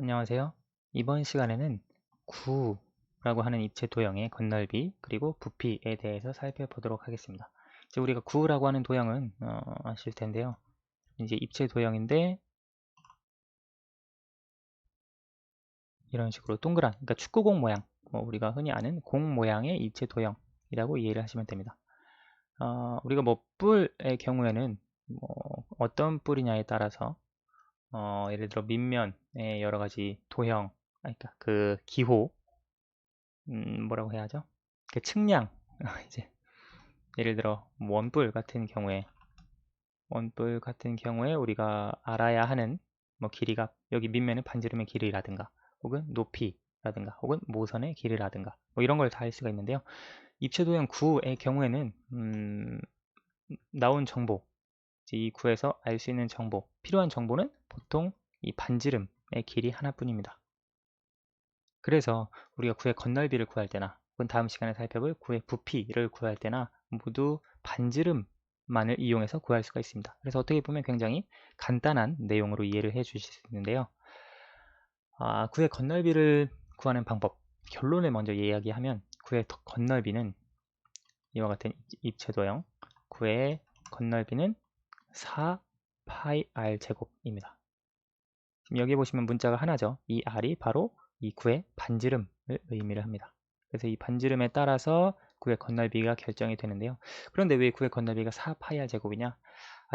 안녕하세요. 이번 시간에는 구라고 하는 입체 도형의 건널비 그리고 부피에 대해서 살펴보도록 하겠습니다. 이제 우리가 구라고 하는 도형은 아실 텐데요. 이제 입체 도형인데 이런 식으로 동그란, 그러니까 축구공 모양, 우리가 흔히 아는 공 모양의 입체 도형이라고 이해를 하시면 됩니다. 우리가 뭐 뿔의 경우에는 어떤 뿔이냐에 따라서 예를 들어 밑면의 여러 가지 도형, 그러니까 그 기호, 뭐라고 해야 하죠? 그 측량, 이제 예를 들어 원뿔 같은 경우에 우리가 알아야 하는 뭐 길이가 여기 밑면은 반지름의 길이라든가 혹은 높이라든가 혹은 모선의 길이라든가 뭐 이런 걸 다 할 수가 있는데요. 입체도형 9의 경우에는 나온 정보, 이 구에서 알 수 있는 정보, 필요한 정보는 보통 이 반지름의 길이 하나뿐입니다. 그래서 우리가 구의 건널비를 구할 때나 혹은 다음 시간에 살펴볼 구의 부피를 구할 때나 모두 반지름만을 이용해서 구할 수가 있습니다. 그래서 어떻게 보면 굉장히 간단한 내용으로 이해를 해 주실 수 있는데요. 구의 건널비를 구하는 방법, 결론을 먼저 이야기하면 구의 건널비는 이와 같은 입체도형 구의 건널비는 4파이 r 제곱입니다. 지금 여기 보시면 문자가 하나죠. 이 r이 바로 이 구의 반지름을 의미를 합니다. 그래서 이 반지름에 따라서 구의 건널비가 결정이 되는데요. 그런데 왜 구의 건널비가 4파이 r 제곱이냐?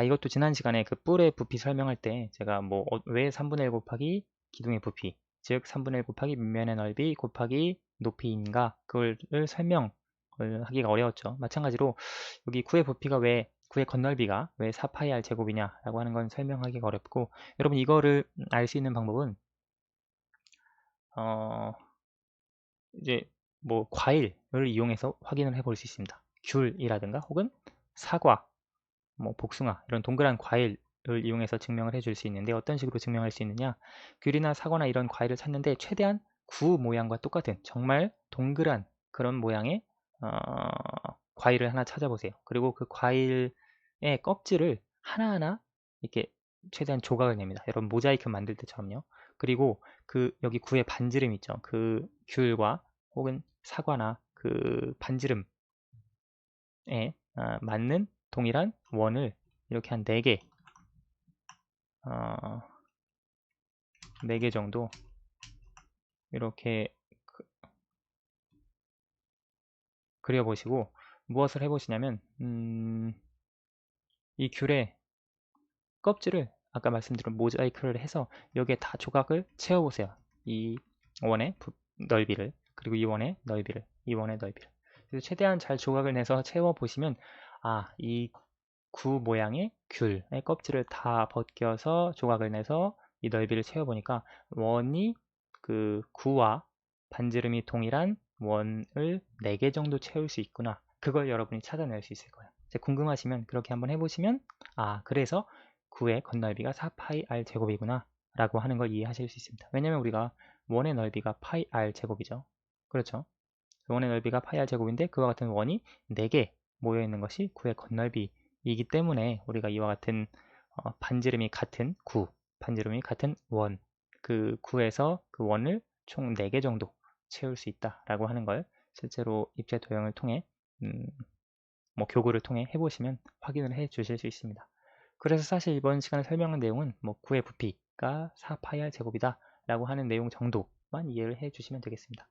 이것도 지난 시간에 그 뿔의 부피 설명할 때 제가 왜 3분의 1 곱하기 기둥의 부피, 즉 3분의 1 곱하기 밑면의 넓이 곱하기 높이인가, 그걸 설명을 하기가 어려웠죠. 마찬가지로 여기 구의 건널비가 왜 4파이 r 제곱이냐라고 하는 건 설명하기가 어렵고, 여러분 이거를 알 수 있는 방법은 어, 이제 뭐 과일을 이용해서 확인을 해볼 수 있습니다. 귤이라든가 혹은 사과, 뭐 복숭아 이런 동그란 과일을 이용해서 증명을 해줄 수 있는데, 어떤 식으로 증명할 수 있느냐? 귤이나 사과나 이런 과일을 찾는데 최대한 구 모양과 똑같은 정말 동그란 그런 모양의 과일을 하나 찾아보세요. 그리고 그 과일의 껍질을 하나하나 이렇게 최대한 조각을 냅니다. 여러분 모자이크 만들 때처럼요. 그리고 그 여기 구의 반지름 있죠. 그 귤과 혹은 사과나 그 반지름에 맞는 동일한 원을 이렇게 한 4개, 4개 정도 이렇게 그려보시고 무엇을 해보시냐면 이 귤의 껍질을 아까 말씀드린 모자이크를 해서 여기에 다 조각을 채워보세요. 이 원의 넓이를, 그리고 이 원의 넓이를, 이 원의 넓이를. 그래서 최대한 잘 조각을 내서 채워보시면 이 구 모양의 귤의 껍질을 다 벗겨서 조각을 내서 이 넓이를 채워보니까 원이 그 구와 반지름이 동일한 원을 4개 정도 채울 수 있구나. 그걸 여러분이 찾아낼 수 있을 거예요. 이제 궁금하시면 그렇게 한번 해보시면 그래서 구의 건널비가 4파이 r 제곱이구나 라고 하는 걸 이해하실 수 있습니다. 왜냐면 우리가 원의 넓이가 파이 r 제곱이죠. 그렇죠? 원의 넓이가 파이 r 제곱인데 그와 같은 원이 4개 모여 있는 것이 구의 건널비이기 때문에 우리가 이와 같은 반지름이 같은 반지름이 같은 원, 그 구에서 그 원을 총 4개 정도 채울 수 있다라고 하는 걸 실제로 입체 도형을 통해 교구를 통해 해보시면 확인을 해 주실 수 있습니다. 그래서 사실 이번 시간에 설명한 내용은 구의 부피가 4파이 r 제곱이다 라고 하는 내용 정도만 이해를 해 주시면 되겠습니다.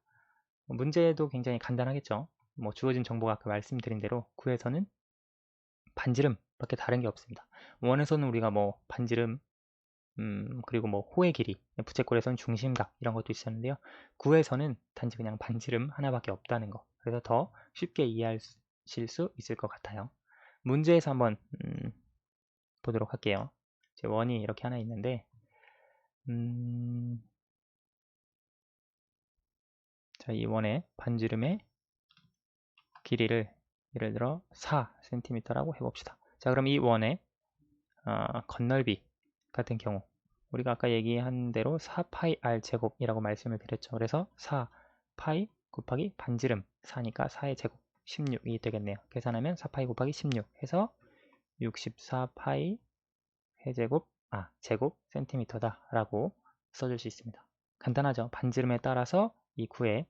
문제도 굉장히 간단하겠죠. 주어진 정보가 아까 말씀드린 대로 구에서는 반지름밖에 다른 게 없습니다. 원에서는 우리가 반지름, 그리고 호의 길이, 부채꼴에서는 중심각 이런 것도 있었는데요. 구에서는 단지 그냥 반지름 하나밖에 없다는 거. 그래서 더 쉽게 이해하실 수 있을 것 같아요. 문제에서 한번 보도록 할게요. 제 원이 이렇게 하나 있는데 자, 이 원의 반지름의 길이를 예를 들어 4cm라고 해봅시다. 자, 그럼 이 원의 건널비 같은 경우 우리가 아까 얘기한 대로 4파이 r 제곱이라고 말씀을 드렸죠. 그래서 4파이 곱하기 반지름 4니까 4의 제곱 16이 되겠네요. 계산하면 4파이 곱하기 16 해서 64파이 제곱 센티미터다 라고 써줄 수 있습니다. 간단하죠. 반지름에 따라서 이 구의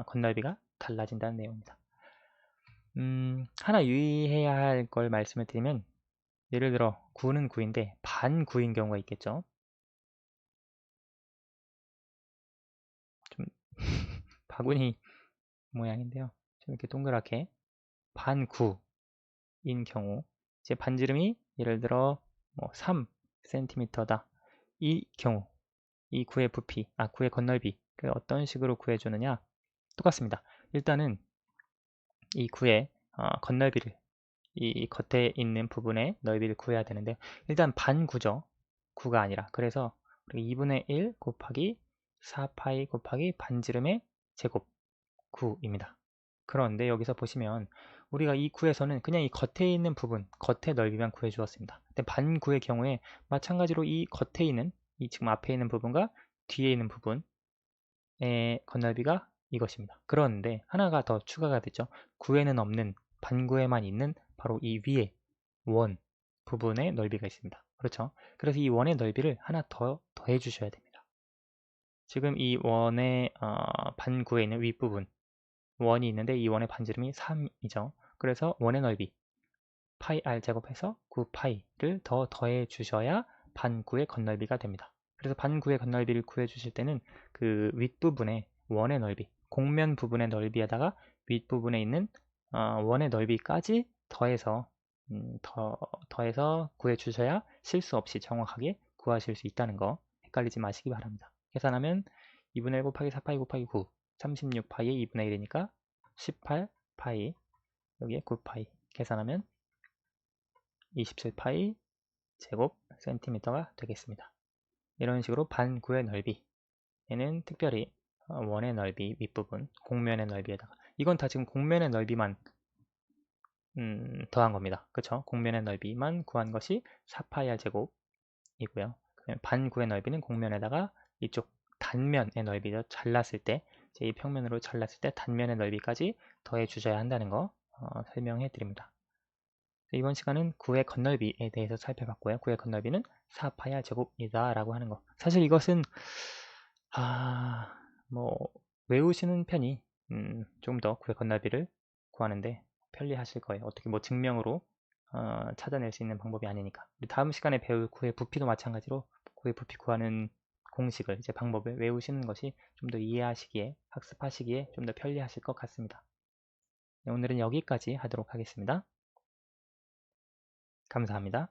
건널비가 달라진다는 내용입니다. 하나 유의해야 할 걸 말씀을 드리면, 예를 들어 9는 9인데 반 9인 경우가 있겠죠. 좀 바구니 모양인데요. 좀 이렇게 동그랗게 반 9인 경우, 이제 반지름이 예를 들어 뭐 3cm다. 이 경우 이 구의 부피, 구의 건널비 그 어떤 식으로 구해주느냐, 똑같습니다. 일단은 이 구의 건널비를, 이 겉에 있는 부분의 넓이를 구해야 되는데, 일단 반구죠. 9가 아니라. 그래서 우리 2분의 1 곱하기 4파이 곱하기 반지름의 제곱 9입니다. 그런데 여기서 보시면 우리가 이 구에서는 그냥 이 겉에 있는 부분, 겉의 넓이만 구해 주었습니다. 근데 반구의 경우에 마찬가지로 이 겉에 있는, 이 지금 앞에 있는 부분과 뒤에 있는 부분의 건널비가 이것입니다. 그런데 하나가 더 추가가 됐죠. 구에는 없는, 반구에만 있는 바로 이 위에 원 부분의 넓이가 있습니다. 그렇죠? 그래서 이 원의 넓이를 하나 더 더해 주셔야 됩니다. 지금 이 원의 반구에 있는 윗부분 원이 있는데, 이 원의 반지름이 3이죠. 그래서 원의 넓이 파이 r 제곱해서 9파이를 더 더해 주셔야 반구의 건널비가 됩니다. 그래서 반구의 건널비를 구해 주실 때는 그 윗부분의 원의 넓이, 곡면 부분의 넓이에다가 윗부분에 있는 원의 넓이까지 더해서 더해서 구해 주셔야 실수 없이 정확하게 구하실 수 있다는 거 헷갈리지 마시기 바랍니다. 계산하면 2분의 1 곱하기 4파이 곱하기 9, 36파이의 2분의 1이니까 18파이, 여기에 9파이 계산하면 27파이 제곱 센티미터가 되겠습니다. 이런 식으로 반구의 넓이, 얘는 특별히 원의 넓이 윗부분, 곡면의 넓이에다가, 이건 다 지금 곡면의 넓이만 더한 겁니다. 그쵸? 곡면의 넓이만 구한 것이 4파이 r 제곱이고요. 반구의 넓이는 곡면에다가 이쪽 단면의 넓이죠. 잘랐을 때, 제2평면으로 잘랐을 때 단면의 넓이까지 더해 주셔야 한다는 거 설명해 드립니다. 이번 시간은 9의 건널비에 대해서 살펴봤고요. 9의 건널비는 4파이 r 제곱이다 라고 하는 거. 사실 이것은 뭐 외우시는 편이 좀 더 9의 건널비를 구하는데 편리하실 거예요. 어떻게 뭐 증명으로 찾아낼 수 있는 방법이 아니니까. 다음 시간에 배울 9의 부피도 마찬가지로 9의 부피 구하는 공식을, 이제 방법을 외우시는 것이 좀 더 이해하시기에, 학습하시기에 좀 더 편리하실 것 같습니다. 네, 오늘은 여기까지 하도록 하겠습니다. 감사합니다.